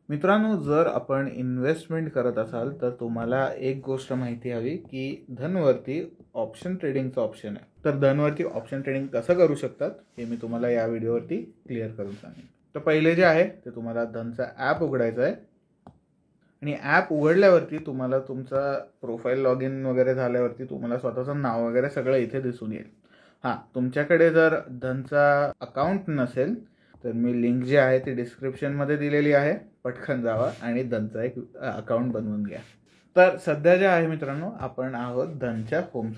मित्रांनो, जर आपण इन्व्हेस्टमेंट करत असाल तर तुम्हाला एक गोष्ट माहिती हवी की धनवरती ऑप्शन ट्रेडिंगचा ऑप्शन आहे. तर धनवरती ऑप्शन ट्रेडिंग कसं करू शकतात हे मी तुम्हाला या व्हिडिओवरती क्लिअर करून सांगेन. तर पहिले जे आहे ते तुम्हाला धनचा ॲप उघडायचा आहे आणि ॲप उघडल्यावरती तुम्हाला तुमचा प्रोफाईल लॉग इन वगैरे झाल्यावरती तुम्हाला स्वतःचं नाव वगैरे सगळं इथे दिसून येईल. हां, तुमच्याकडे जर धनचा अकाउंट नसेल तर मी लिंक जी आहे ती डिस्क्रिप्शनमध्ये दिलेली आहे. पटकन जावा आणि धनचा एक अकाउंट बनवून घ्या. तर सध्या जे आहे मित्रांनो, आपण आहोत धनच्या होम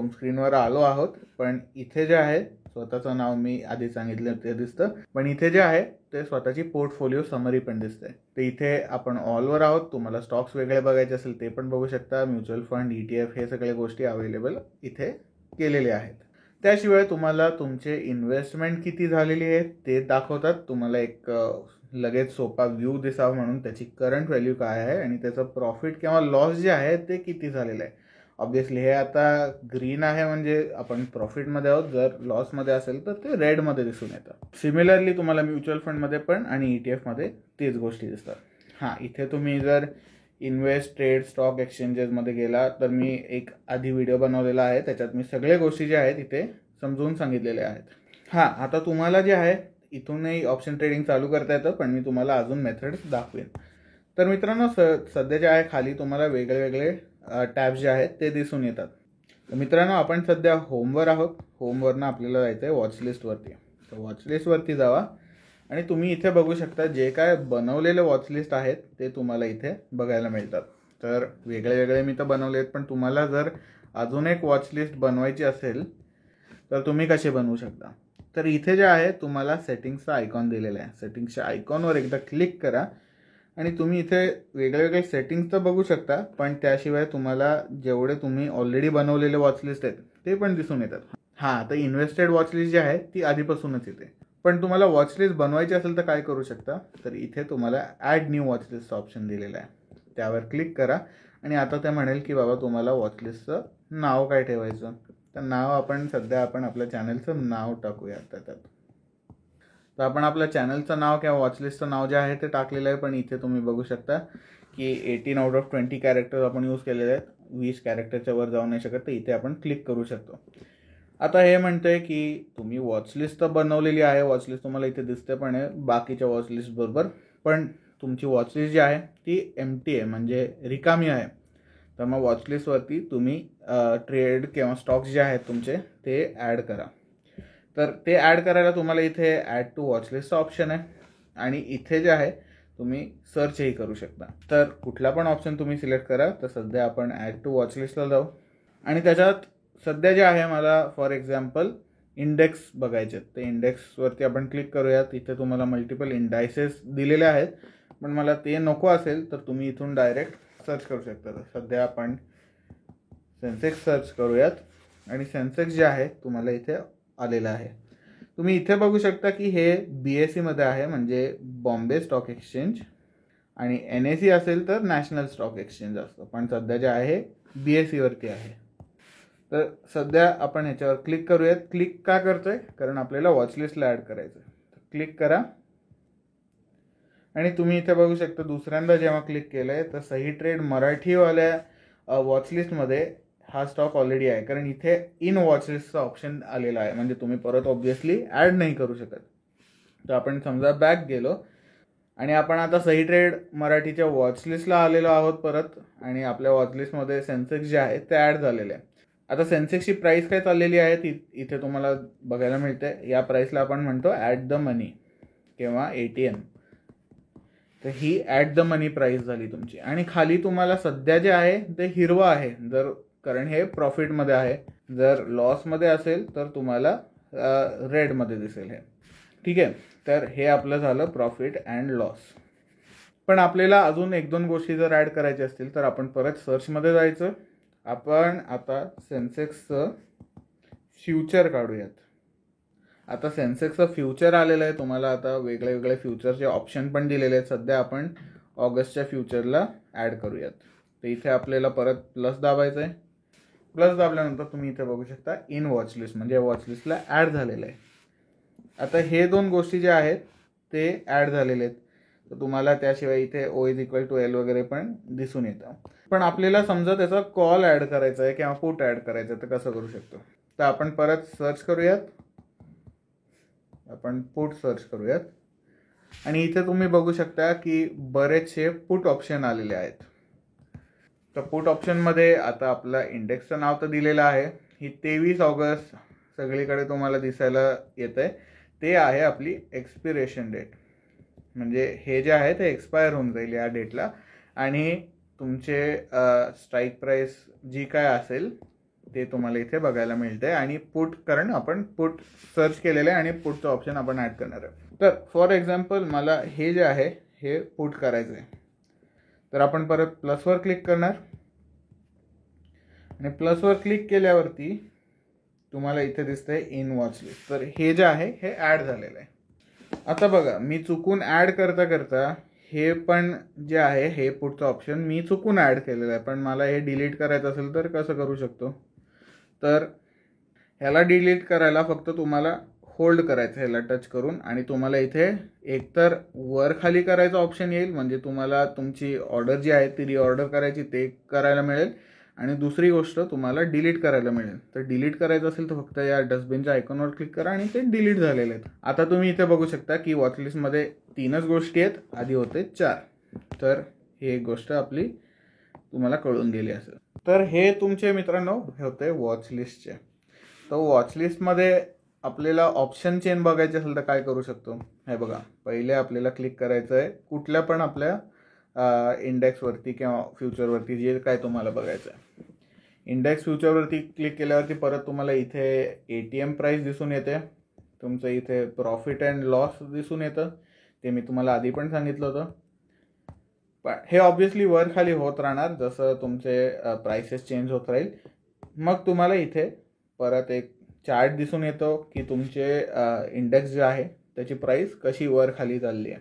स्क्रीनवर आलो आहोत. पण इथे जे आहे स्वतःचं नाव मी आधी सांगितलं ते दिसतं, पण इथे जे आहे ते स्वतःची पोर्टफोलिओ समरी पण दिसते. तर इथे आपण ऑलवर आहोत. तुम्हाला स्टॉक्स वेगळे बघायचे असेल ते पण बघू शकता. म्युच्युअल फंड, ETF हे सगळ्या गोष्टी अवेलेबल इथे केलेले आहेत. त्याशिवाय तुम्हाला तुमचे इन्व्हेस्टमेंट किती झालेली आहे ते दाखवतात. तुम्हाला एक लगेच सोपा व्ह्यू दिसावा म्हणून त्याची करंट व्हॅल्यू काय आहे आणि त्याचं प्रॉफिट किंवा लॉस जे आहे ते किती झालेलं आहे. ऑब्व्हियसली हे आता ग्रीन आहे म्हणजे आपण प्रॉफिटमध्ये आहोत. जर लॉसमध्ये असेल तर ते रेडमध्ये दिसून येतं. सिमिलरली तुम्हाला म्युच्युअल फंडमध्ये पण आणि ETF तेच गोष्टी दिसतात. हां, इथे तुम्ही जर इन्व्हेस्ट, ट्रेड, स्टॉक एक्सचेंजेसमध्ये गेला तर मी एक आधी व्हिडिओ बनवलेला आहे. त्याच्यात मी सगळे गोष्टी ज्या आहेत इथे समजून सांगितलेल्या आहेत. हां, आता तुम्हाला जे आहे इथूनही ऑप्शन ट्रेडिंग चालू करता येतं, पण मी तुम्हाला अजून मेथड्स दाखवेन. तर मित्रांनो, सध्या जे आहे खाली तुम्हाला वेगळे टॅब्स जे आहेत ते दिसून येतात. तर मित्रांनो, आपण सध्या होमवर आहोत. होमवरनं आपल्याला जायचं आहे वॉचलिस्टवरती. तर वॉचलिस्टवरती जावा आणि तुम्ही इथे बघू शकता जे काय बनवलेले वॉचलिस्ट आहेत ते तुम्हाला इथे बघायला मिळतात. तर वेगळे मी तर बनवले आहेत, पण तुम्हाला जर अजून एक वॉचलिस्ट बनवायची असेल तर तुम्ही कसे बनवू शकता. तर इथे जे आहे तुम्हाला सेटिंग्सचा आयकॉन दिलेला आहे. सेटिंग्सच्या आयकॉनवर एकदा क्लिक करा आणि तुम्ही इथे वेगळे सेटिंग्स तर बघू शकता, पण त्याशिवाय तुम्हाला जेवढे तुम्ही ऑलरेडी बनवलेले वॉचलिस्ट आहेत ते पण दिसून येतात. हां, तर इन्व्हेस्टेड वॉचलिस्ट जी आहे ती आधीपासूनच येते. पण तुम्हाला वॉचलिस्ट बनवायची असेल तर काय करू शकता, तर इथे तुम्हाला ॲड न्यू वॉचलिस्टचा ऑप्शन दिलेला आहे. त्यावर क्लिक करा आणि आता ते म्हणेल की बाबा तुम्हाला वॉचलिस्टचं नाव काय ठेवायचं. तर नाव आपण आपल्या चॅनलचं नाव टाकूया त्यात. तर आपण आपल्या चॅनलचं नाव किंवा वॉचलिस्टचं नाव जे आहे ते टाकलेलं आहे. पण इथे तुम्ही बघू शकता की 18 आउट ऑफ 20 कॅरेक्टर आपण यूज केलेले आहेत. 20 कॅरेक्टरच्या वर जाऊ नाही शकत. तर इथे आपण क्लिक करू शकतो. आता हे म्हणतंय की तुम्ही वॉचलिस्ट तर बनवलेली आहे. वॉचलिस्ट तुम्हाला इथे दिसते पण आहे बाकीच्या वॉचलिस्ट बरोबर. पण तुमची वॉचलिस्ट जी आहे ती एम्प्टी आहे, म्हणजे रिकामी आहे. तर मग वॉचलिस्टवरती तुम्ही ट्रेड किंवा स्टॉक्स जे आहेत तुमचे ते ॲड करा. तर ते ॲड करायला तुम्हाला इथे ॲड टू वॉचलिस्टचा ऑप्शन आहे आणि इथे जे आहे तुम्ही सर्चही करू शकता. तर कुठला पण ऑप्शन तुम्ही सिलेक्ट करा. तर सध्या आपण ॲड टू वॉचलिस्टला जाऊ आणि त्याच्यात सध्या जे आहे मला फॉर एक्झाम्पल इंडेक्स बघायचे. तर इंडेक्सवरती आपण क्लिक करूयात. इथे तुम्हाला मल्टिपल इंडायसेस दिलेले आहेत, पण मला ते नको असेल तर तुम्ही इथून डायरेक्ट सर्च करू शकता. तर सध्या आपण सेन्सेक्स सर्च करूयात आणि सेन्सेक्स जे आहे तुम्हाला इथे आलेलं आहे. तुम्ही इथे बघू शकता की हे BSEमध्ये आहे, म्हणजे बॉम्बे स्टॉक एक्सचेंज, आणि NSE असेल तर नॅशनल स्टॉक एक्सचेंज असतं. पण सध्या जे आहे BSEवरती आहे. तर सध्या आपण ह्याच्यावर क्लिक करूयात. क्लिक का करतोय, कारण आपल्याला वॉचलिस्टला ॲड करायचं. तर क्लिक करा आणि तुम्ही इथे बघू शकता दुसऱ्यांदा जेव्हा क्लिक केलं आहे तर सही ट्रेड मराठीवाल्या वॉचलिस्टमध्ये हा स्टॉक ऑलरेडी आहे, कारण इथे इन वॉचलिस्टचा ऑप्शन आलेला आहे. म्हणजे तुम्ही परत ऑब्व्हियसली ॲड नाही करू शकत. तर आपण समजा बॅक गेलो आणि आपण आता सही ट्रेड मराठीच्या वॉचलिस्टला आलेलो आहोत परत, आणि आपल्या वॉचलिस्टमध्ये सेन्सेक्स जे आहे ते ॲड झालेले आहे. आता सेन्सेक्सची प्राईस काय चाललेली आहे ती इथे तुम्हाला बघायला मिळते. या प्राईसला आपण म्हणतो ॲट द मनी किंवा ATM. तर ही ॲट द मनी प्राईस झाली तुमची. आणि खाली तुम्हाला सध्या जे आहे ते हिरवं आहे, कारण हे प्रॉफिटमध्ये आहे. जर लॉसमध्ये असेल तर तुम्हाला रेडमध्ये दिसेल हे. ठीक आहे, तर हे आपलं झालं प्रॉफिट अँड लॉस. पण आपल्याला अजून 1-2 गोष्टी जर ॲड करायच्या असतील तर आपण परत सर्चमध्ये जायचं. आपण आता सेन्सेक्सचं फ्युचर काढूयात. आता सेन्सेक्सचं फ्युचर आलेलं आहे. तुम्हाला आता वेगळे फ्युचरचे ऑप्शन पण दिलेले आहेत. सध्या आपण ऑगस्टच्या फ्युचरला ॲड करूयात. तर इथे आपल्याला परत प्लस दाबायचं आहे. प्लस दाबल्यानंतर तुम्ही इथे बघू शकता इन वॉचलिस्ट, म्हणजे वॉचलिस्टला ॲड झालेलं आहे. आता हे 2 गोष्टी ज्या आहेत ते ॲड झालेले आहेत. तर तुम्हाला त्याशिवाय इथे O=L वगैरे पण दिसून येतं. पण आपल्याला समजा त्याचा कॉल ॲड करायचा आहे किंवा पुट ॲड करायचं आहे, तर कसं करू शकतो? तर आपण परत सर्च करूयात, आपण पुट सर्च करूयात आणि इथे तुम्ही बघू शकता की बरेचसे पुट ऑप्शन आलेले आहेत. तर पुट ऑप्शनमध्ये आता आपला इंडेक्सचं नाव तर दिलेलं आहे. ही 23 ऑगस्ट सगळीकडे तुम्हाला दिसायला येतं आहे. ते आहे आपली एक्सपिरेशन डेट. म्हणजे हे जे आहे ते एक्सपायर होऊन जाईल या डेटला आणि तुमचे स्ट्राईक प्राईस जी काय असेल ते तुम्हाला इथे बघायला मिळते. आणि पुट, कारण आपण पुट सर्च केलेलं आहे आणि पुटचं ऑप्शन आपण ॲड करणार आहे. तर फॉर एक्झाम्पल मला हे जे आहे हे पुट करायचं आहे, तर आपण परत प्लसवर क्लिक करणार आणि प्लसवर क्लिक केल्यावरती तुम्हाला इथे दिसतंय इन वॉच लिस्ट. तर हे जे आहे हे ॲड झालेलं आहे. आता बघा, मी चुकून ॲड करता करता हे पण जे आहे हे पुढचं ऑप्शन मी चुकून ॲड केलेलं आहे, पण मला हे डिलीट करायचं असेल तर कसं करू शकतो? तर ह्याला डिलीट करायला फक्त तुम्हाला होल्ड करायचं ह्याला टच करून आणि तुम्हाला इथे एकतर वर खाली करायचा ऑप्शन येईल, म्हणजे तुम्हाला तुमची ऑर्डर जी आहे ती रिऑर्डर करायची ते करायला मिळेल, आणि दुसरी गोष्ट तुम्हाला डिलीट करायला मिळेल. तर डिलीट करायचं असेल तर फक्त या डस्टबिनच्या आयकॉनवर क्लिक करा आणि ते डिलीट झालेले आहेत. आता तुम्ही इथे बघू शकता की वॉचलिस्टमध्ये 3च गोष्टी आहेत, आधी होते 4. तर ही एक गोष्ट आपली तुम्हाला कळून गेली असेल. तर हे तुमचे मित्रांनो होते वॉचलिस्टचे. तर वॉचलिस्टमध्ये आपल्याला ऑप्शन चेन बघायचे असेल तर काय करू शकतो? हे बघा, पहिले आपल्याला क्लिक करायचं आहे कुठल्या पण आपल्या इंडेक्सवरती किंवा फ्युचरवरती, जे काय तुम्हाला बघायचं आहे. इंडेक्स फ्युचरवरती क्लिक केल्यावरती परत तुम्हाला इथे ATM प्राईस दिसून येते, तुमचं इथे प्रॉफिट अँड लॉस दिसून येतं, ते मी तुम्हाला आधी पण सांगितलं होतं. पण हे ऑब्व्हियसली वर खाली होत राहणार जसं तुमचे प्राइसेस चेंज होत राहील. मग तुम्हाला इथे परत एक चार्ट दिसून येतो की तुमचे इंडेक्स जे आहे त्याची प्राईस कशी वर खाली चालली आहे.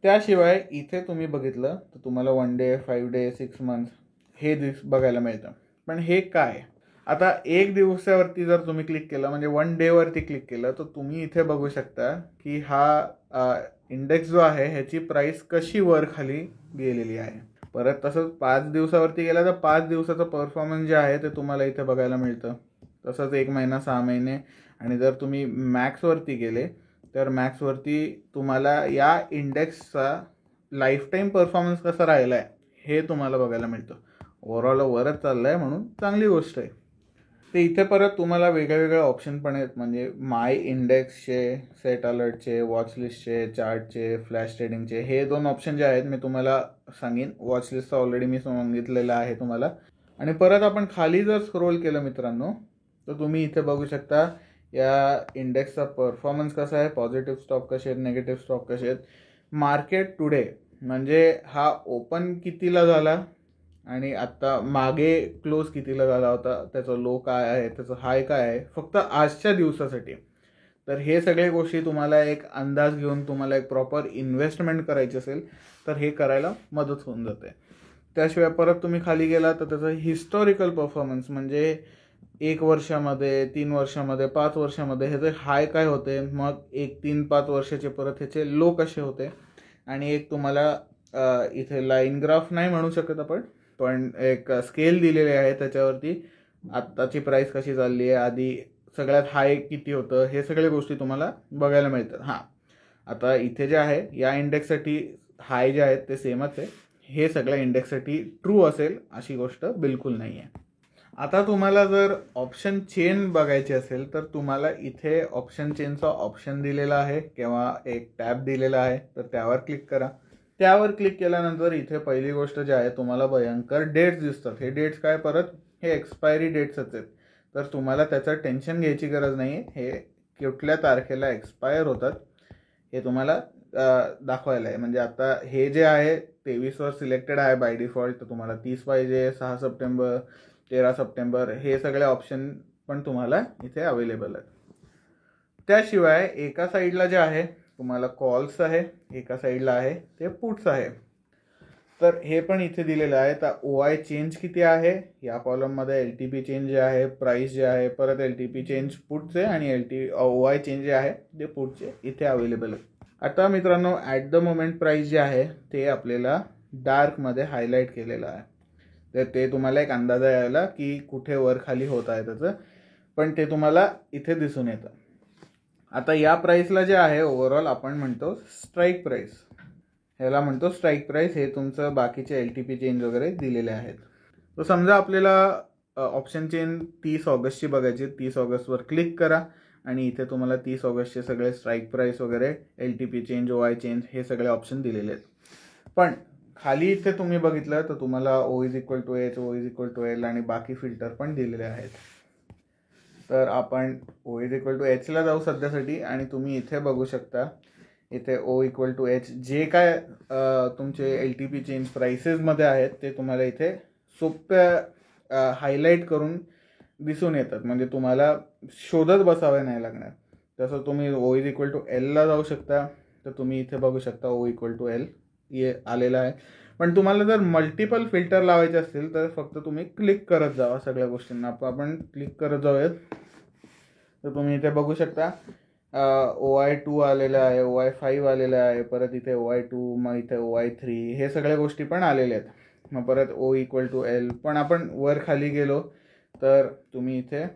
त्याशिवाय इथे तुम्ही बघितलं तर तुम्हाला 1 डे, 5 डे, 6 मंथ्स हे बघायला मिळतं. पण हे काय? आता 1 दिवसावरती जर तुम्ही क्लिक केलं, म्हणजे 1 डेवरती क्लिक केलं, तर तुम्ही इथे बघू शकता की हा इंडेक्स जो आहे ह्याची प्राईस कशी वर खाली गेलेली आहे. परत तसंच 5 दिवसावरती गेला तर 5 दिवसाचं परफॉर्मन्स जे आहे ते तुम्हाला इथे बघायला मिळतं. तसंच 1 महिना, 6 महिने. आणि जर तुम्ही मॅक्सवरती गेले तर मॅक्सवरती तुम्हाला या इंडेक्सचा लाईफ टाईम परफॉर्मन्स कसा राहिला आहे हे तुम्हाला बघायला मिळतं. ओव्हरऑल वरच चाललं आहे म्हणून चांगली गोष्ट आहे. ते इथे परत तुम्हाला वेगळे ऑप्शन पण आहेत, म्हणजे माय इंडेक्सचे, सेट अलर्टचे, वॉचलिस्टचे, चार्टचे, फ्लॅश ट्रेडिंगचे, हे 2 ऑप्शन जे आहेत मी तुम्हाला सांगेन. वॉचलिस्टचा ऑलरेडी मी सांगितलेला आहे तुम्हाला. आणि परत आपण खाली जर स्क्रोल केलं मित्रांनो तर तुम्ही इथे बघू शकता या इंडेक्सचा परफॉर्मन्स कसा आहे, पॉझिटिव्ह स्टॉक कसे आहेत, निगेटिव्ह स्टॉक कसे आहेत, मार्केट टुडे म्हणजे हा ओपन कितीला झाला आणि आत्ता मागे क्लोज कितीला झाला होता, त्याचा लो काय आहे, त्याचं हाय काय आहे, फक्त आजच्या दिवसासाठी. तर हे सगळे गोष्टी तुम्हाला एक अंदाज घेऊन तुम्हाला एक प्रॉपर इन्व्हेस्टमेंट करायची असेल तर हे करायला मदत होऊन जाते. त्याशिवाय परत तुम्ही खाली गेला तर त्याचं हिस्टॉरिकल परफॉर्मन्स, म्हणजे 1 वर्षामध्ये, 3 वर्षामध्ये, 5 वर्षामध्ये ह्याचे हाय काय होते, मग 1, 3, 5 वर्षाचे परत ह्याचे लो कसे होते, आणि एक तुम्हाला इथे लाईन ग्राफ नाही म्हणू शकत आपण, पण एक स्केल दिलेले आहे त्याच्यावरती आत्ताची प्राईस कशी चालली आहे, आधी सगळ्यात हाय किती होतं, हे सगळ्या गोष्टी तुम्हाला बघायला मिळतात. हां, आता इथे जे आहे या इंडेक्ससाठी हाय जे आहेत ते सेमच आहे. हे सगळ्या इंडेक्ससाठी ट्रू असेल अशी गोष्ट बिलकुल नाही आहे. आता तुम्हाला जर ऑप्शन चेन बघायची असेल तर तुम्हाला इथे ऑप्शन चेनचा ऑप्शन दिलेला आहे किंवा एक टॅब दिलेला आहे, तर त्यावर क्लिक करा. त्यावर क्लिक केल्यानंतर इथे पहिली गोष्ट जी आहे तुम्हाला भयंकर डेट्स दिसतात. हे डेट्स काय, परत हे एक्सपायरी डेट्सच आहेत, तर तुम्हाला त्याचं टेन्शन घ्यायची गरज नाही आहे. हे कुठल्या तारखेला एक्सपायर होतात हे तुम्हाला दाखवायला आहे. म्हणजे आता हे जे आहे 23वर सिलेक्टेड आहे बाय डिफॉल्ट, तर तुम्हाला 30 पाहिजे, 6 सप्टेंबर, 13 सप्टेंबर, हे सगळे ऑप्शन पण तुम्हाला इथे अवेलेबल आहेत. त्याशिवाय एका साईडला जे आहे तुम्हाला कॉल्स आहे, एका साईडला आहे ते पुट्स आहे. तर हे पण इथे दिलेलं आहे. तर OI चेंज किती आहे या कॉलममध्ये, LTP चेंज जे आहे, प्राईस जे आहे, परत LTP चेंज पुटचे आणि OI चेंज जे आहे ते पुटचे इथे अवेलेबल आहे. आता मित्रांनो ॲट द मोमेंट प्राईस जे आहे ते आपल्याला डार्कमध्ये हायलाईट केलेलं आहे, तर ते तुम्हाला एक अंदाजा यायला की कुठे वर खाली होत आहे त्याचं, पण ते तुम्हाला इथे दिसून येतं. आता या प्राईसला जे आहे ओव्हरऑल आपण म्हणतो स्ट्राईक प्राईस, ह्याला म्हणतो स्ट्राईक प्राईस. हे तुमचं बाकीचे LTP चेंज वगैरे दिलेले आहेत. तर समजा आपल्याला ऑप्शन चेन 30 ऑगस्टची बघायची, 30 ऑगस्टवर क्लिक करा आणि इथे तुम्हाला 30 ऑगस्टचे सगळे स्ट्राईक प्राईस वगैरे LTP चेंज, OI चेंज हे सगळे ऑप्शन दिलेले आहेत. पण खाली इथे तुम्ही बघितलं तर तुम्हाला O=H, O=L आणि बाकी फिल्टर पण दिलेले आहेत. तर आपण O=H ला जाऊ सध्यासाठी आणि तुम्ही इथे बघू शकता, इथे O=H जे काय तुमचे LTP चेंज प्राइसेसमध्ये आहेत ते तुम्हाला इथे सोप्या हायलाईट करून दिसून येतात, म्हणजे तुम्हाला शोधत बसावे नाही लागणार. तसं तुम्ही O=L ला जाऊ शकता, तर तुम्ही इथे बघू शकता O=L हे आलेलं आहे. पण तुम्हाला जर मल्टिपल फिल्टर लावायचे असतील तर फक्त तुम्ही क्लिक करत जावा सगळ्या गोष्टींना. आपण क्लिक करत जाऊयात, तर तुम्ही इथे बघू शकता OI2 आलेलं आहे, OI5 आलेलं आहे, परत इथे OI2, मग इथे OI3 हे सगळ्या गोष्टी पण आलेल्या आहेत. मग परत O=L. पण आपण वर खाली गेलो तर तुम्ही इथे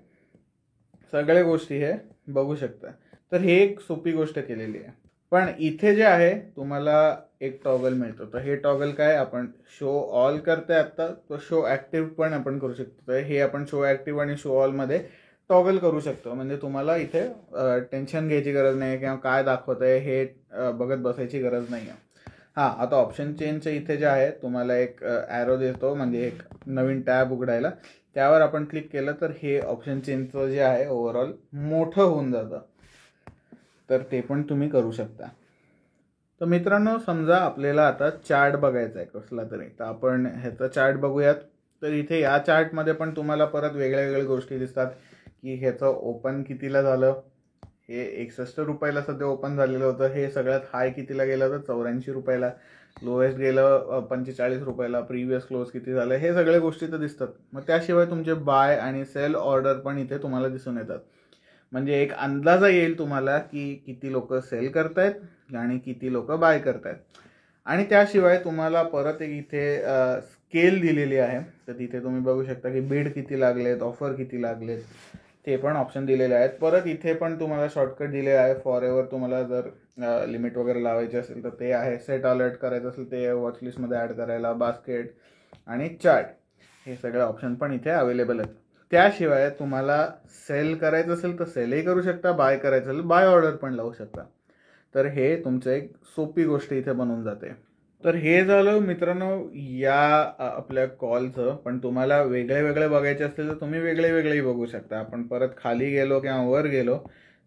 सगळ्या गोष्टी हे बघू शकता. तर हे एक सोपी गोष्ट केलेली आहे. पण इथे जे आहे तुम्हाला एक टॉगल मिळतो, तर हे टॉगल काय, आपण शो ऑल करताय आत्ता, तो शो ॲक्टिव्ह पण आपण करू शकतो. तर हे आपण शो ॲक्टिव्ह आणि शो ऑलमध्ये टॉगल करू शकतो, म्हणजे तुम्हाला इथे टेन्शन घ्यायची गरज नाही किंवा काय दाखवत आहे हे बघत बसायची गरज नाही आहे. हां, आता ऑप्शन चेंजचे इथे जे आहे तुम्हाला एक ॲरो देतो, म्हणजे एक नवीन टॅब उघडायला, त्यावर आपण क्लिक केलं तर हे ऑप्शन चेंजचं जे आहे ओव्हरऑल मोठं होऊन जातं. तर ते पण तुम्ही करू शकता. तर मित्रांनो समजा आपल्याला आता चार्ट बघायचा आहे कसला तरी, तर आपण ह्याचा चार्ट बघूयात. तर इथे या चार्टमध्ये पण तुम्हाला परत वेगळ्या वेगळ्या गोष्टी दिसतात की ह्याचं ओपन कितीला झालं. हे 61 रुपयाला सध्या ओपन झालेलं होतं. हे सगळ्यात हाय कितीला गेलं तर 84 रुपयाला, लोएस्ट गेलं 45 रुपयाला, प्रिव्हियस क्लोज किती झालं, हे सगळ्या गोष्टी तर दिसतात. मग त्याशिवाय तुमचे बाय आणि सेल ऑर्डर पण इथे तुम्हाला दिसून येतात, म्हणजे एक अंदाजा येईल तुम्हाला की किती लोक सेल करतायत आणि किती लोक बाय करतायत. आणि त्याशिवाय तुम्हाला परत एक इथे स्केल दिलेली आहे, तर तिथे तुम्ही बघू शकता की बीड किती लागलेत, ऑफर किती लागलेत, ते पण ऑप्शन दिलेले आहेत. परत इथे पण तुम्हाला शॉर्टकट दिले आहे. फॉरएव्हर तुम्हाला जर लिमिट वगैरे लावायची असेल तर ते आहे, सेट अलर्ट करायचं असेल ते वॉचलिस्टमध्ये ॲड करायला, बास्केट आणि चार्ट हे सगळे ऑप्शन पण इथे अवेलेबल आहेत. त्याशिवाय तुम्हाला सेल करायचं असेल तर सेलही करू शकता, बाय करायचं असेल बाय ऑर्डर पण लावू शकता. तर हे तुमचं एक सोपी गोष्ट इथे बनून जाते. तर हे झालं मित्रांनो या आपल्या कॉलचं. पण तुम्हाला वेगळे वेगळे बघायचे असतील तर तुम्ही वेगळे वेगळेही बघू शकता. आपण परत खाली गेलो किंवा वर गेलो,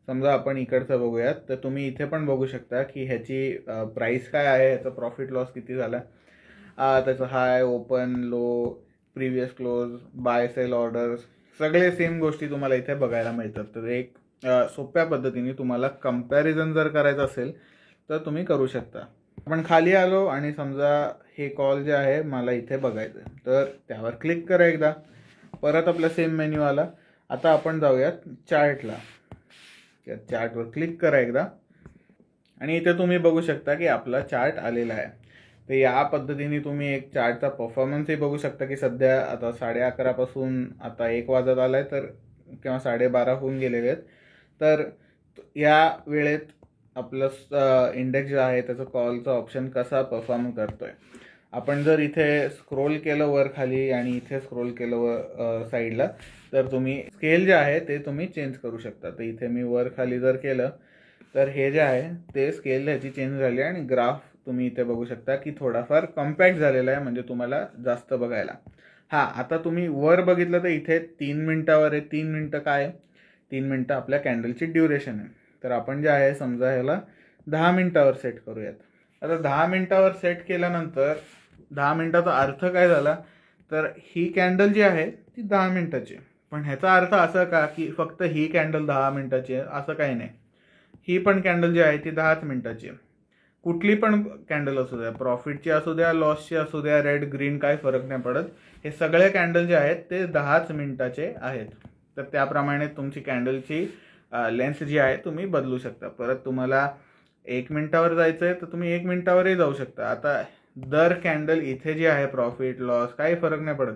समजा आपण इकडचं बघूयात, तर तुम्ही इथे पण बघू शकता की ह्याची प्राईस काय आहे, ह्याचं प्रॉफिट लॉस किती झाला, त्याचं high, open, low, previous close, buy sell orders, सगळे सेम गोष्टी तुम्हाला इथे बघायला मिळतात. तर एक सोप्या पद्धतीने तुम्हाला कंपॅरिझन जर करायचं असेल तर तुम्ही करू शकता. आपण खाली आलो आणि समजा हे कॉल जे आहे मला इथे बघायचं आहे, तर त्यावर क्लिक करा एकदा, परत आपला सेम मेन्यू आला. आता आपण जाऊयात चार्टला, चार्टवर क्लिक करा एकदा आणि इथे तुम्ही बघू शकता की आपला चार्ट आलेला आहे. तर या पद्धतीने तुम्ही एक चार्टचा परफॉर्मन्सही बघू शकता की सध्या आता 11:30 पासून आता 1 वाजत आला आहे, तर किंवा 12:30 होऊन गेलेले आहेत. तर या वेळेत आपलं इंडेक्स जे आहे त्याचं कॉलचं ऑप्शन कसा परफॉर्म करतोय. आपण जर इथे स्क्रोल केलं वर खाली आणि इथे स्क्रोल केलं साईडला, तर तुम्ही स्केल जे आहे ते तुम्ही चेंज करू शकता. तर इथे मी वर खाली जर केलं तर हे जे आहे ते स्केल ह्याची चेंज झाली आणि ग्राफ तुम्ही इथे बघू शकता की थोडाफार कॉम्पॅक्ट झालेला आहे, म्हणजे तुम्हाला जास्त बघायला. हां, आता तुम्ही वर बघितलं तर इथे 3 मिनिटावर आहे. 3 मिनिटं काय आहे, 3 मिनिटं आपल्या कॅन्डलची ड्युरेशन आहे. तर आपण जे आहे समजा ह्याला 10 मिनिटावर सेट करूयात. आता 10 मिनिटावर सेट केल्यानंतर 10 मिनिटाचा अर्थ काय झाला, तर ही कॅन्डल जी आहे ती 10 मिनिटाची. पण ह्याचा अर्थ असा का की फक्त ही कॅन्डल 10 मिनिटाची आहे असं काही नाही. ही पण कॅन्डल जी आहे ती 10 मिनिटाची आहे. कुठली पण कॅन्डल असू द्या, प्रॉफिटची असू द्या, लॉसची असू द्या, रेड ग्रीन काय फरक नाही पडत. हे सगळे कॅन्डल जे आहेत ते 10 मिनिटाचे आहेत. तर त्याप्रमाणे तुमची कॅन्डलची लेंथ जी आहे तुम्ही बदलू शकता. परत तुम्हाला 1 मिनिटावर जायचं आहे तर तुम्ही 1 मिनिटावरही जाऊ शकता. आता दर कॅन्डल इथे जी आहे प्रॉफिट लॉस काही फरक नाही पडत,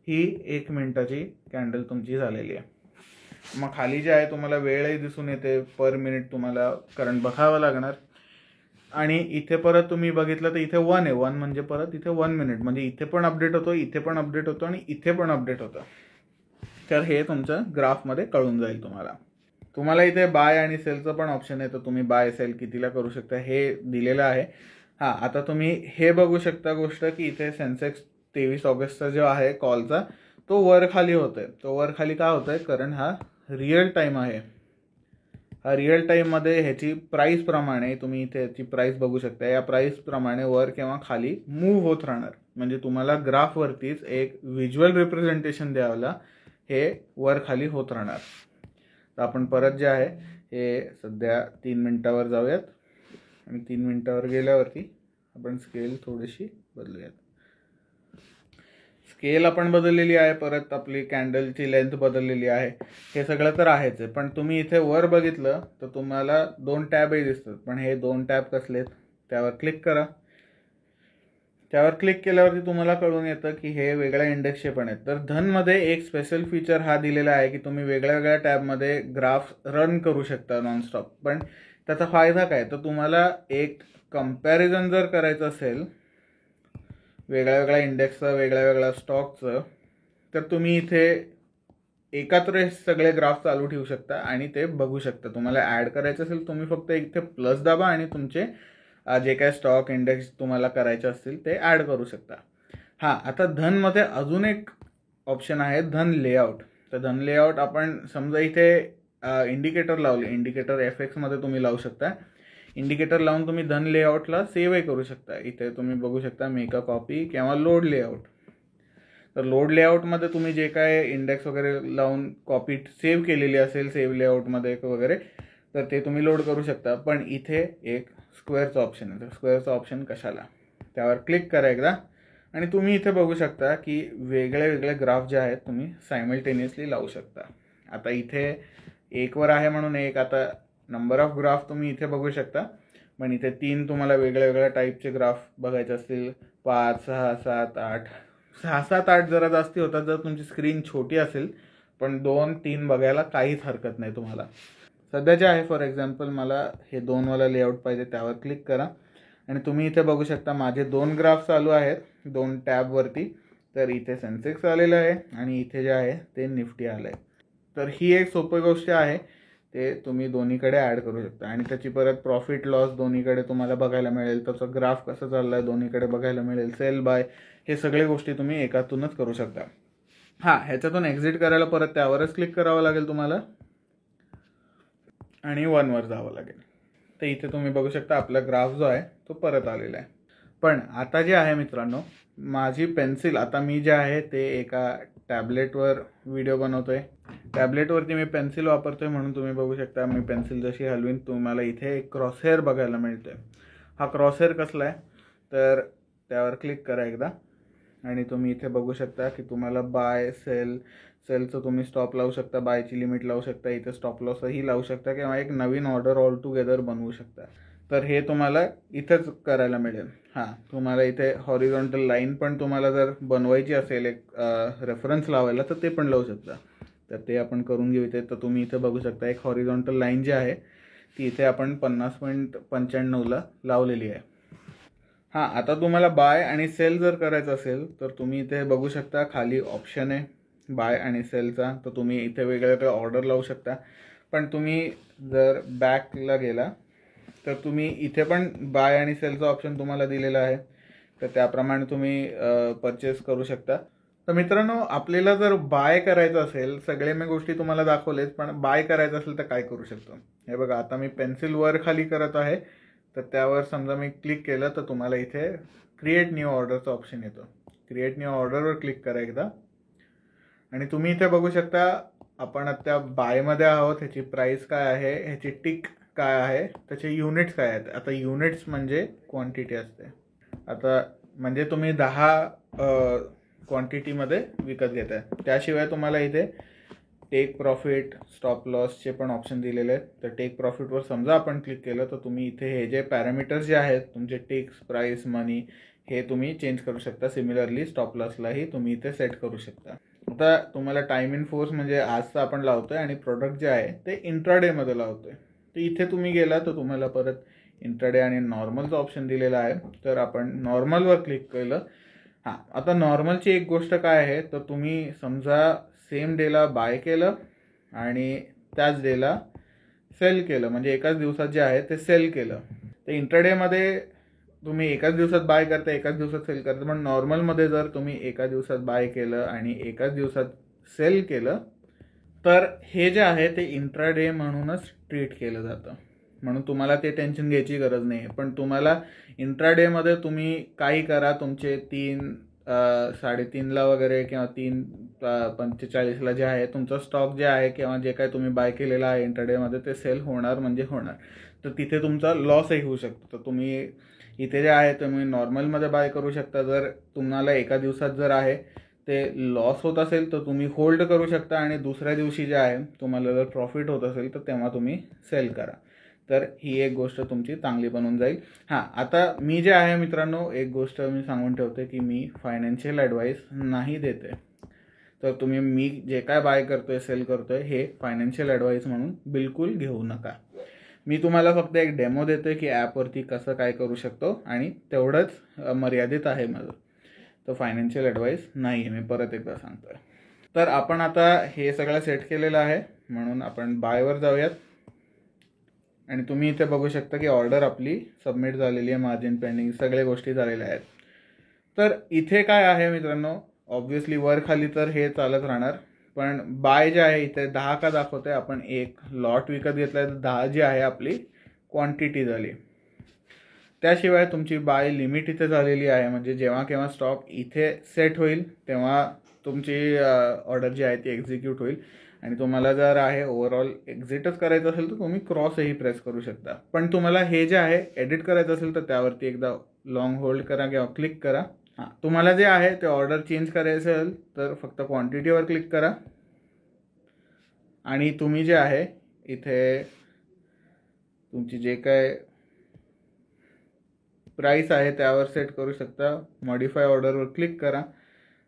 ही 1 मिनिटाची कॅन्डल तुमची झालेली आहे. मग खाली जे आहे तुम्हाला वेळही दिसून येते, पर मिनिट तुम्हाला करंट बघावं लागणार. आणि इथे परत तुम्ही बघितलं तर इथे 1 आहे, 1 म्हणजे परत इथे 1 मिनिट, म्हणजे इथे पण अपडेट होतो, इथे पण अपडेट होतो आणि इथे पण अपडेट होतं. तर हे तुमचं ग्राफमध्ये कळून जाईल तुम्हाला इथे बाय आणि सेलचं पण ऑप्शन आहे, तर तुम्ही बाय सेल कितीला करू शकता हे दिलेलं आहे. हां, आता तुम्ही हे बघू शकता गोष्ट की इथे सेन्सेक्स 23 ऑगस्टचा जो आहे कॉलचा तो वर खाली होतोय. तो वर खाली का होतोय? कारण हा रिअल टाईम आहे. हा रिअल टाईममध्ये ह्याची प्राईस प्रमाणे तुम्ही इथे ह्याची प्राईस बघू शकता. या प्राईस प्रमाणे वर किंवा खाली मूव्ह होत राहणार. म्हणजे तुम्हाला ग्राफवरतीच एक व्हिज्युअल रिप्रेझेंटेशन द्यायला हे वर खाली होत राहणार. तर आपण परत जे आहे हे सध्या 3 मिनिटावर जाऊयात आणि 3 मिनिटावर गेल्यावरती आपण स्केल थोडीशी बदलूयात. स्केल आपण बदललेली आहे, परत आपली कॅन्डलची लेंथ बदललेली आहे, हे सगळं तर आहेच आहे. पण तुम्ही इथे वर बघितलं तर तुम्हाला 2 टॅबही दिसतात. पण हे 2 टॅब कसलेत? त्यावर क्लिक करा. त्यावर क्लिक केल्यावरती तुम्हाला कळून येतं की हे वेगळ्या इंडेक्सचे पण आहेत. तर धनमध्ये एक स्पेशल फीचर हा दिलेला आहे की तुम्ही वेगळ्या वेगळ्या टॅबमध्ये ग्राफ रन करू शकता नॉनस्टॉप. पण त्याचा फायदा काय? तर तुम्हाला एक कंपॅरिझन जर करायचं असेल वेगळ्या वेगळ्या इंडेक्सचं, वेगळ्या वेगळ्या स्टॉकचं, तर तुम्ही इथे एकात्र सगळे ग्राफ चालू ठेवू शकता आणि ते बघू शकता. तुम्हाला ॲड करायचं असेल तुम्ही फक्त इथे प्लस दाबा आणि तुमचे जे काय स्टॉक इंडेक्स तुम्हाला करायचे असतील ते ॲड करू शकता. हां, आता धनमध्ये अजून एक ऑप्शन आहे, धन लेआउट. तर धन लेआउट आपण समजा इथे इंडिकेटर लावले, इंडिकेटर FXमध्ये तुम्ही लावू शकता. इंडिकेटर लावून तुम्ही धन लेआउटला सेव्हही करू शकता. इथे तुम्ही बघू शकता मेक अ कॉपी किंवा लोड लेआउट. तर लोड लेआउटमध्ये तुम्ही जे काय इंडेक्स वगैरे लावून कॉपी सेव्ह केलेली असेल सेव्ह लेआउटमध्ये वगैरे, तर ते तुम्ही लोड करू शकता. पण इथे एक स्क्वेअरचं ऑप्शन आहे. तर स्क्वेअरचं ऑप्शन कशाला? त्यावर क्लिक करा एकदा आणि तुम्ही इथे बघू शकता की वेगळे वेगळे ग्राफ जे आहेत तुम्ही सायमल्टेनियसली लावू शकता. आता इथे 1 वर आहे म्हणून एक, आता नंबर ऑफ ग्राफ तुम्ही इथे बघू शकता. पण इथे 3 तुम्हाला वेगळ्या वेगळ्या टाईपचे ग्राफ बघायचे असतील, 5, 6, 7, 8. 6, 7, 8 जरा जास्ती होतात जर तुमची स्क्रीन छोटी असेल. पण 2, 3 बघायला काहीच हरकत नाही तुम्हाला. सध्या जे आहे फॉर एक्झाम्पल मला हे 2 वाला लेआउट पाहिजे, त्यावर क्लिक करा आणि तुम्ही इथे बघू शकता माझे 2 ग्राफ चालू आहेत 2 टॅबवरती. तर इथे सेन्सेक्स आलेलं आहे आणि इथे जे आहे ते निफ्टी आलं आहे. तर ही एक सोपी गोष्ट आहे, ते तुम्ही दोन्हीकडे ॲड करू शकता आणि त्याची परत प्रॉफिट लॉस दोन्हीकडे तुम्हाला बघायला मिळेल. त्याचा ग्राफ कसं चालला आहे दोन्हीकडे बघायला मिळेल. सेल बाय हे सगळे गोष्टी तुम्ही एकातूनच करू शकता. हां, ह्याच्यातून एक्झिट करायला परत त्यावरच क्लिक करावं लागेल तुम्हाला आणि 1 वर जावं लागेल. तर इथे तुम्ही बघू शकता आपला ग्राफ जो आहे तो परत आलेला आहे. पण आता जे आहे मित्रांनो, माझी पेन्सिल, आता मी जे आहे ते एका टॅबलेटवर व्हिडिओ बनवतोय. टॅबलेटवरती मी पेन्सिल वापरतोय म्हणून तुम्ही बघू शकता मी पेन्सिल जशी हलवीन तुम्हाला इथे एक क्रॉसहेअर बघायला मिळतोय. हा क्रॉसहेअर कसला आहे? तर त्यावर क्लिक करा एकदा आणि तुम्ही इथे बघू शकता की तुम्हाला बाय सेलचं तुम्ही स्टॉप लावू शकता, बायची लिमिट लावू शकता, इथे स्टॉप लॉसही लावू शकता किंवा एक नवीन ऑर्डर ऑल टुगेदर बनवू शकता. तर हे तुम्हाला इथंच करायला मिळेल. हां, तुम्हाला इथे हॉरिझॉन्टल लाईन पण तुम्हाला जर बनवायची असेल एक रेफरन्स लावायला तर ते पण लावू शकता. तर ते आपण करून घेऊ इथे. तर तुम्ही इथे बघू शकता एक हॉरिझॉन्टल लाईन जी आहे ती इथे आपण 50.95ला लावलेली आहे. हां, आता तुम्हाला बाय आणि सेल जर करायचं असेल तर तुम्ही इथे बघू शकता खाली ऑप्शन आहे बाय आणि सेलचा. तर तुम्ही इथे वेगवेगळे ऑर्डर लावू शकता. पण तुम्ही जर बॅकला गेला तर तुम्ही इथे पण बाय आणि सेलचा ऑप्शन तुम्हाला दिलेला आहे. तर त्याप्रमाणे तुम्ही परचेस करू शकता. तर मित्रांनो, आपल्याला जर बाय करायचं असेल, सगळे मी गोष्टी तुम्हाला दाखवलेत, पण बाय करायचं असेल तर काय करू शकतो? हे बघा, आता मी पेन्सिल वर खाली करत आहे. तर त्यावर समजा मी क्लिक केलं तर तुम्हाला इथे क्रिएट न्यू ऑर्डरचा ऑप्शन येतो. क्रिएट न्यू ऑर्डरवर क्लिक करा एकदा आणि तुम्ही इथे बघू शकता आपण आता बायमध्ये आहोत. ह्याची प्राईस काय आहे, ह्याची टिक काय आहे, त्याचे युनिट्स काय आहेत. आता युनिट्स म्हणजे क्वांटिटी असते. आता म्हणजे तुम्ही 10 क्वांटिटीमध्ये विकत घेताय. त्याशिवाय तुम्हाला इथे टेक प्रॉफिट, स्टॉप लॉसचे पण ऑप्शन दिलेले आहेत. तर टेक प्रॉफिटवर समजा आपण क्लिक केलं तर तुम्ही इथे हे जे पॅरामीटर्स जे आहेत तुमचे टेक्स, प्राइस, मनी हे तुम्ही चेंज करू शकता. सिमिलरली स्टॉप लॉसलाही तुम्ही इथे सेट करू शकता. आता तुम्हाला टाइम इन फोर्स म्हणजे आजचं आपण लावतोय आणि प्रोडक्ट जे आहे ते इंट्राडेमध्ये लावतोय. तर इथे तुम्ही गेला तर तुम्हाला परत इंट्राडे आणि नॉर्मलचा ऑप्शन दिलेला आहे. तर आपण नॉर्मलवर क्लिक केलं. हां, आता नॉर्मलची एक गोष्ट काय आहे, तर तुम्ही समजा सेम डेला बाय केलं आणि त्याच डेला सेल केलं, म्हणजे एकाच दिवसात जे आहे ते सेल केलं. तर इंट्राडेमध्ये तुम्ही एकाच दिवसात बाय करता, एकाच दिवसात सेल करता. पण नॉर्मलमध्ये जर तुम्ही एका दिवसात बाय केलं आणि एकाच दिवसात सेल केलं तर हे जे आहे ते इंट्राडे म्हणूनच ट्रीट केलं जातं. म्हणून तुम्हाला ते टेन्शन घ्यायची गरज नाही. पण तुम्हाला इंट्राडेमध्ये तुम्ही काही करा, तुमचे 3:30ला वगैरे किंवा 3:45ला जे आहे तुमचा स्टॉक जे आहे किंवा जे काही तुम्ही बाय केलेलं आहे इंट्राडेमध्ये ते सेल होणार म्हणजे होणार. तर तिथे तुमचा लॉसही होऊ शकतो. तर तुम्ही इथे जे आहे तुम्ही नॉर्मलमध्ये बाय करू शकता. जर तुम्हाला एका दिवसात जर आहे ते लॉस होत असेल तर तुम्ही होल्ड करू शकता आणि दुसऱ्या दिवशी जे आहे तुम्हाला जर प्रॉफिट होत असेल तर तेव्हा तुम्ही सेल करा. तर ही एक गोष्ट तुमची चांगली बनून जाईल. हां, आता मी जे आहे मित्रांनो एक गोष्ट मी सांगून ठेवते की मी फायनान्शियल ॲडवाईस नाही देते. तर तुम्ही मी जे काय बाय करतोय, सेल करतोय हे फायनान्शियल ॲडवाईस म्हणून बिलकुल घेऊ नका. मी तुम्हाला फक्त एक डेमो देतोय की ॲपवरती कसं काय करू शकतो आणि तेवढंच मर्यादित आहे माझं. तर फायनान्शियल ॲडवाईस नाही आहे, मी परत एकदा सांगतोय. तर आपण आता हे सगळं सेट केलेलं आहे म्हणून आपण बायवर जाऊयात. आणि तुम्ही इथे बघू शकता की ऑर्डर आपली सबमिट झालेली आहे, मार्जिन पेंडिंग सगळ्या गोष्टी झालेल्या आहेत. तर इथे काय आहे मित्रांनो, ऑब्व्हियसली वर खाली तर हे चालत राहणार. पण बाय जे आहे इथे 10 का दाखवते. आपण एक लॉट विकत घेतलाय तर 10 जी आहे आपली क्वांटिटी झाली. त्याशिवाय तुमची बाय लिमिट इथे झालेली आहे. म्हणजे जेव्हा केव्हा स्टॉक इथे सेट होईल तेव्हा तुमची ऑर्डर जी आहे ती एक्झिक्यूट होईल. आणि तुम्हाला जर आहे ओव्हरऑल एक्झिटच करायचं असेल तर तुम्ही क्रॉसही प्रेस करू शकता. पण तुम्हाला हे जे आहे एडिट करायचं असेल तर त्यावरती एकदा लॉंग होल्ड करा किंवा क्लिक करा. हां, तुम्हाला जे आहे ते ऑर्डर चेंज करायचं असेल तर फक्त क्वांटिटीवर क्लिक करा आणि तुम्ही जे आहे इथे तुमची जे काय प्राईस आहे त्यावर सेट करू शकता. मॉडिफाय ऑर्डरवर क्लिक करा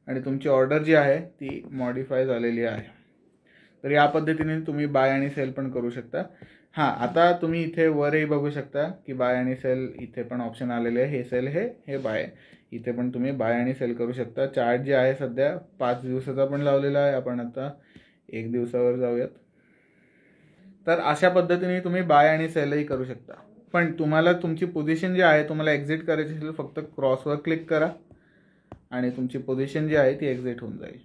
आणि तुमची ऑर्डर जी आहे ती मॉडिफाय झालेली आहे. तर या पद्धतीने तुम्ही बाय आणि सेल पण करू शकता. हां, आता तुम्ही इथे वरही बघू शकता की बाय आणि सेल इथे पण ऑप्शन आलेले आहे. हे सेल हे बाय. इथे पण तुम्ही बाय आणि सेल करू शकता. चार्ट जे आहे सध्या 5 दिवसाचा पण लावलेला आहे. आपण आता 1 दिवसावर जाऊयात. तर अशा पद्धतीने तुम्ही बाय आणि सेलही करू शकता. पण तुम्हाला तुमची पोझिशन जी आहे तुम्हाला एक्झिट करायची असेल फक्त क्रॉसवर क्लिक करा आणि तुमची पोझिशन जी आहे ती एक्झिट होऊन जाईल.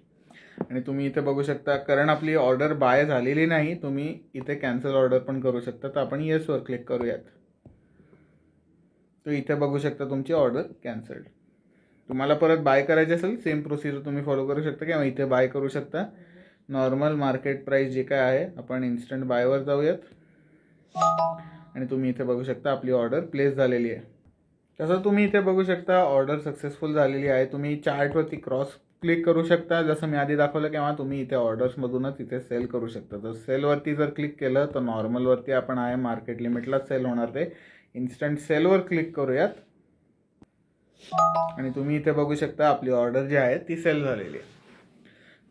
आणि तुम्ही इथे बघू शकता कारण आपली ऑर्डर बाय झालेली नाही, तुम्ही इथे कॅन्सल ऑर्डर पण करू शकता. तर आपण येसवर क्लिक करूयात. तर इथे बघू शकता तुमची ऑर्डर कॅन्सल्ड. तुम्हाला परत बाय करायची असेल सेम प्रोसिजर तुम्ही फॉलो करू शकता किंवा इथे बाय करू शकता. नॉर्मल मार्केट प्राईस जे काय आहे आपण इन्स्टंट बायवर जाऊयात आणि तुम्ही इथे बघू शकता आपली ऑर्डर प्लेस झालेली आहे. तसं तुम्ही इथे बघू शकता ऑर्डर सक्सेसफुल झालेली आहे. तुम्ही चार्टवरती क्रॉस क्लिक करू शकता जसं मी आधी दाखवलं किंवा तुम्ही इथे ऑर्डर्समधूनच इथे सेल करू शकता. तर सेलवरती जर क्लिक केलं तर नॉर्मलवरती आपण आहे मार्केट लिमिटलाच सेल होणार. ते इन्स्टंट सेलवर क्लिक करूयात आणि तुम्ही इथे बघू शकता आपली ऑर्डर जी आहे ती सेल झालेली आहे.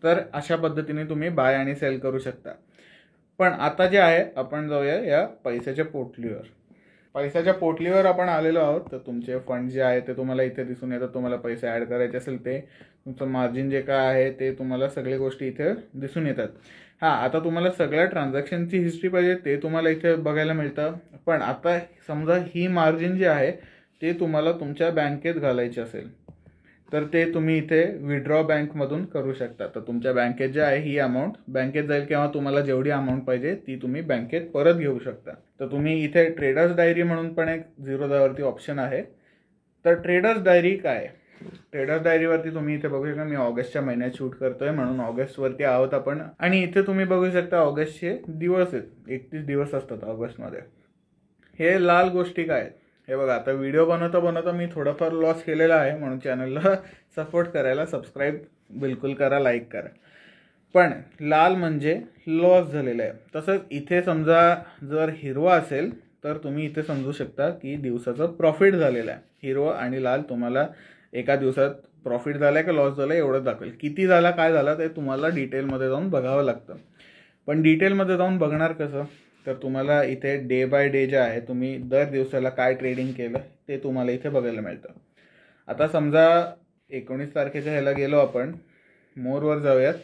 तर अशा पद्धतीने तुम्ही बाय आणि सेल करू शकता. पण आता जे आहे आपण जाऊया या पैशाच्या पोटलीवर. पैशाच्या पोटलीवर आपण आलेलो आहोत. तर तुमचे फंड जे आहे ते तुम्हाला इथे दिसून येतात. तुम्हाला पैसे ॲड करायचे असेल ते तुमचं मार्जिन जे काय आहे ते तुम्हाला सगळ्या गोष्टी इथे दिसून येतात. हां, आता तुम्हाला सगळ्या ट्रान्झॅक्शनची हिस्ट्री पाहिजे ते तुम्हाला इथे बघायला मिळतं. पण आता समजा ही मार्जिन जी आहे ते तुम्हाला तुमच्या बँकेत घालायची असेल तर ते तुम्ही इथे विड्रॉ बँकमधून करू शकता. तर तुमच्या बँकेत जे आहे ही अमाऊंट बँकेत जाईल किंवा तुम्हाला जेवढी अमाऊंट पाहिजे ती तुम्ही बँकेत परत घेऊ शकता. तर तुम्ही इथे ट्रेडर्स डायरी म्हणून पण एक Zerodhaवरती ऑप्शन आहे. तर ट्रेडर्स डायरी काय? ट्रेडर्स डायरीवरती तुम्ही इथे बघू शकता. मी ऑगस्टच्या महिन्यात शूट करतोय म्हणून ऑगस्टवरती आहोत आपण. आणि इथे तुम्ही बघू शकता ऑगस्टचे दिवस आहेत. 31 दिवस असतात ऑगस्टमध्ये. हे लाल गोष्टी काय आहेत हे बघा. आता व्हिडिओ बनवता मी थोडाफार लॉस केलेला आहे म्हणून चॅनलला सपोर्ट करायला सबस्क्राईब बिलकुल करा, लाईक करा. पण लाल म्हणजे लॉस झालेला आहे. तसंच इथे समजा जर हिरवा असेल तर तुम्ही इथे समजू शकता की दिवसाचं प्रॉफिट झालेलं आहे. हिरवा आणि लाल तुम्हाला एका दिवसात प्रॉफिट झाला आहे का लॉस झाला आहे एवढं दाखवेल. किती झाला काय झाला ते तुम्हाला डिटेलमध्ये जाऊन बघावं लागतं. पण डिटेलमध्ये जाऊन बघणार कसं, तर तुम्हाला इथे डे बाय डे जे आहे तुम्ही दर दिवसाला काय ट्रेडिंग केलं ते तुम्हाला इथे बघायला मिळतं. आता समजा 19 तारखेच्या ह्याला गेलो आपण, मोरवर जाऊयात.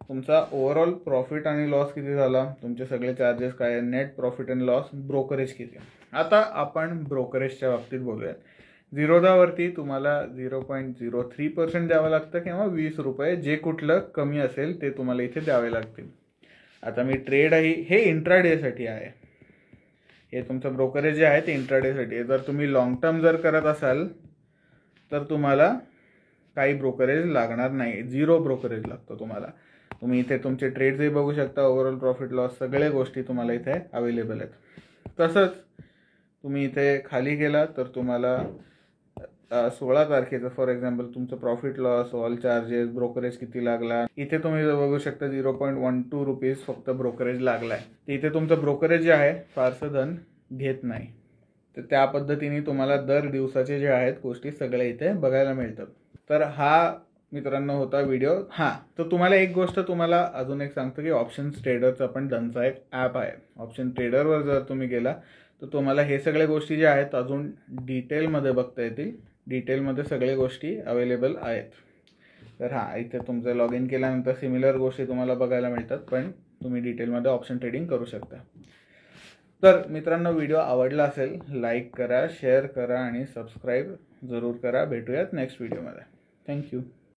तुमचा ओव्हरऑल प्रॉफिट आणि लॉस किती झाला, तुमचे सगळे चार्जेस काय, net profit and loss, brokerage किती. आता आपण ब्रोकरेजच्या बाबतीत बोलूयात. झिरोधावरती तुम्हाला 0.03% द्यावं लागतं किंवा 20 रुपये, जे कुठलं कमी असेल ते तुम्हाला इथे द्यावे लागतील. आता मी ट्रेड आहे हे इंट्राडेसाठी आहे, हे तुमचं ब्रोकरेज जे आहे ते इंट्राडेसाठी आहे. जर तुम्ही लॉंग टर्म जर करत असाल तर तुम्हाला काही ब्रोकरेज लागणार नाही, 0 ब्रोकरेज लागतो तुम्हाला. तुम्ही इथे तुमचे ट्रेड्सही बघू शकता, ओव्हरऑल प्रॉफिट लॉस सगळ्या गोष्टी तुम्हाला इथे अवेलेबल आहेत. तसंच तुम्ही इथे खाली गेला तर तुम्हाला 16 तारखेचं फॉर एक्झाम्पल तुमचं profit loss, all charges, brokerage किती लागला, इथे तुम्ही बघू शकता 0.12 रुपीज फक्त ब्रोकरेज लागला आहे. तर इथे तुमचं ब्रोकरेज जे आहे फारसं धन घेत नाही. तर त्या पद्धतीने तुम्हाला दर दिवसाचे जे आहेत गोष्टी सगळ्या इथे बघायला मिळतात. तर हा मित्रांनो होता व्हिडिओ. तर तुम्हाला एक गोष्ट तुम्हाला अजून एक सांगतो की ऑप्शन्स ट्रेडरचा पण त्यांचा एक ॲप आहे. ऑप्शन ट्रेडरवर जर तुम्ही गेला तर तुम्हाला हे सगळ्या गोष्टी ज्या आहेत अजून डिटेलमध्ये बघता येतील. डिटेलमध्ये सगळ्या गोष्टी अवेलेबल आहेत. तर इथे तुमचं लॉग इन केल्यानंतर सिमिलर गोष्टी तुम्हाला बघायला मिळतात, पण तुम्ही डिटेलमध्ये ऑप्शन ट्रेडिंग करू शकता. तर मित्रांनो व्हिडिओ आवडला असेल लाईक करा, शेअर करा आणि सबस्क्राईब जरूर करा. भेटूयात नेक्स्ट व्हिडिओमध्ये. थँक्यू.